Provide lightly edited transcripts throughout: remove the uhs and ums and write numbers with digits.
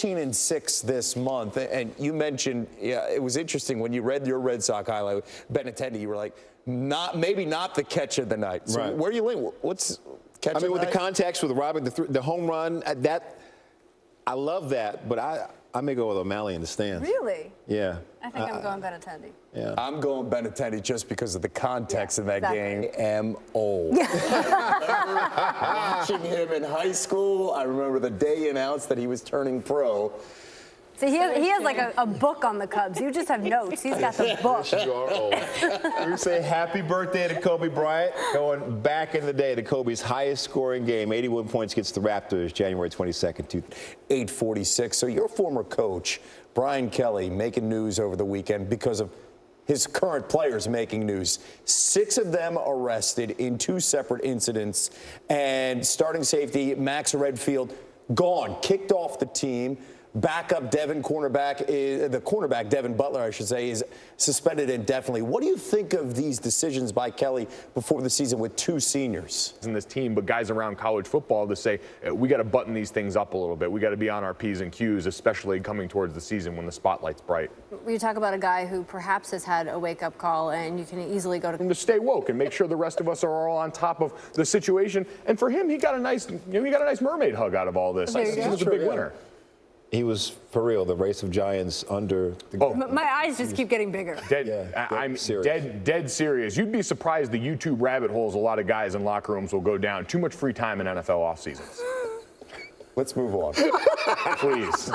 14-6 this month, and you mentioned, yeah, it was interesting when you read your Red Sox highlight, Benintendi, you were like, maybe not the catch of the night. So right. where do you lean? What's catch of the night? With the context with robbing the home run, I love that, but I may go with O'Malley in the stands. Really? Yeah. I think I'm going Benintendi. Yeah. I'm going Benintendi just because of the context of that game. M.O. Watching him in high school, I remember the day he announced that he was turning pro. See, he has like a book on the Cubs. You just have notes. He's got the book. You are old. We say happy birthday to Kobe Bryant. Going back in the day to Kobe's highest scoring game, 81 points against the Raptors, January 22nd, 8:46. So your former coach, Brian Kelly, making news over the weekend because of his current players making news. 6 of them arrested in 2 separate incidents. And starting safety Max Redfield gone, kicked off the team. Backup the cornerback Devin Butler, I should say, is suspended indefinitely. What do you think of these decisions by Kelly before the season with 2 seniors? In this team, but guys around college football to say, we got to button these things up a little bit. We got to be on our P's and Q's, especially coming towards the season when the spotlight's bright. You talk about a guy who perhaps has had a wake-up call, and you can easily go to stay woke and make sure the rest of us are all on top of the situation. And for him, he got a nice mermaid hug out of all this. I think he was a big winner. He was, for real, the race of giants under the... My eyes just keep getting bigger. I'm dead serious. You'd be surprised the YouTube rabbit holes a lot of guys in locker rooms will go down. Too much free time in NFL off seasons. Let's move on. Please.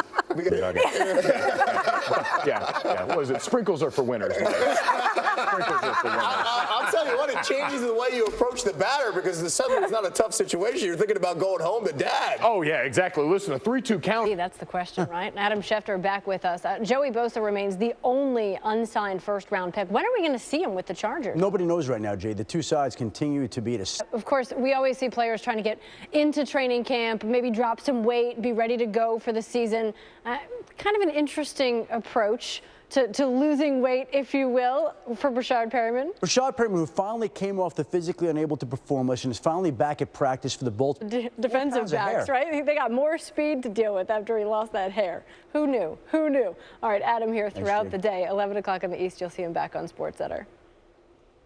Yeah. What is it? Sprinkles are for winners. Sprinkles are for winners. I'll tell you what, it changes the way you approach the batter because suddenly it's not a tough situation. You're thinking about going home to dad. Oh, yeah, exactly. Listen, a 3-2 count. That's the question, right? Adam Schefter back with us. Joey Bosa remains the only unsigned first-round pick. When are we going to see him with the Chargers? Nobody knows right now, Jay. The 2 sides continue to be at a... Of course, we always see players trying to get into training camp, maybe drop some weight, be ready to go for the season. Kind of an interesting approach to losing weight, if you will, for Brashard Perriman. Brashard Perriman, who finally came off the physically unable to perform list and is finally back at practice for the Bolts. Defensive backs, right? They got more speed to deal with after he lost that hair. Who knew? Who knew? All right, Adam here throughout the day. 11 o'clock in the East, you'll see him back on SportsCenter.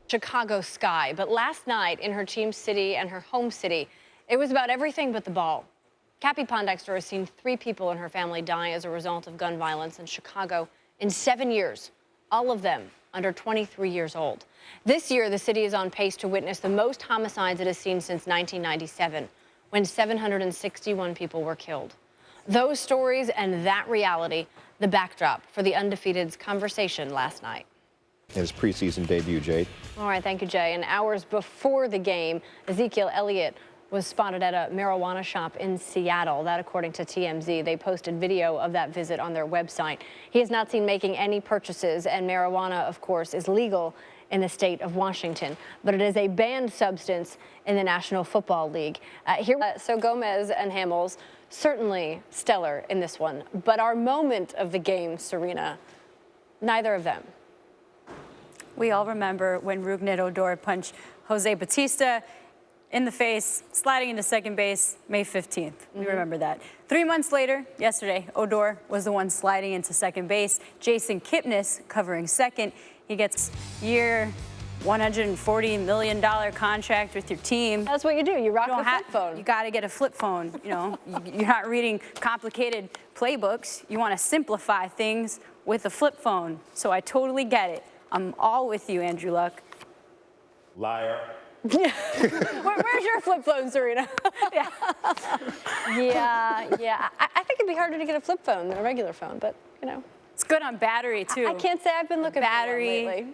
Chicago Sky, but last night in her team city and her home city, it was about everything but the ball. Cappy Pondexter has seen 3 people in her family die as a result of gun violence in Chicago in 7 years, all of them under 23 years old. This year, the city is on pace to witness the most homicides it has seen since 1997, when 761 people were killed. Those stories and that reality, the backdrop for the Undefeated's conversation last night. His preseason debut, Jade. All right, thank you, Jay. And hours before the game, Ezekiel Elliott was spotted at a marijuana shop in Seattle. That, according to TMZ. They posted video of that visit on their website. He is not seen making any purchases, and marijuana, of course, is legal in the state of Washington, but it is a banned substance in the National Football League. So Gomez and Hamels, certainly stellar in this one, but our moment of the game, Serena, neither of them. We all remember when Rougned Odor punched Jose Bautista in the face, sliding into second base, May 15th. We remember that. 3 months later, yesterday, Odor was the one sliding into second base. Jason Kipnis covering second. He gets year $140 million contract with your team. That's what you do. You rock a flip phone. You got to get a flip phone. You know, you're not reading complicated playbooks. You want to simplify things with a flip phone. So I totally get it. I'm all with you, Andrew Luck. Liar. Where's your flip phone, Serena? Yeah. I think it'd be harder to get a flip phone than a regular phone, but, you know. It's good on battery, too. I can't say I've been looking for one lately.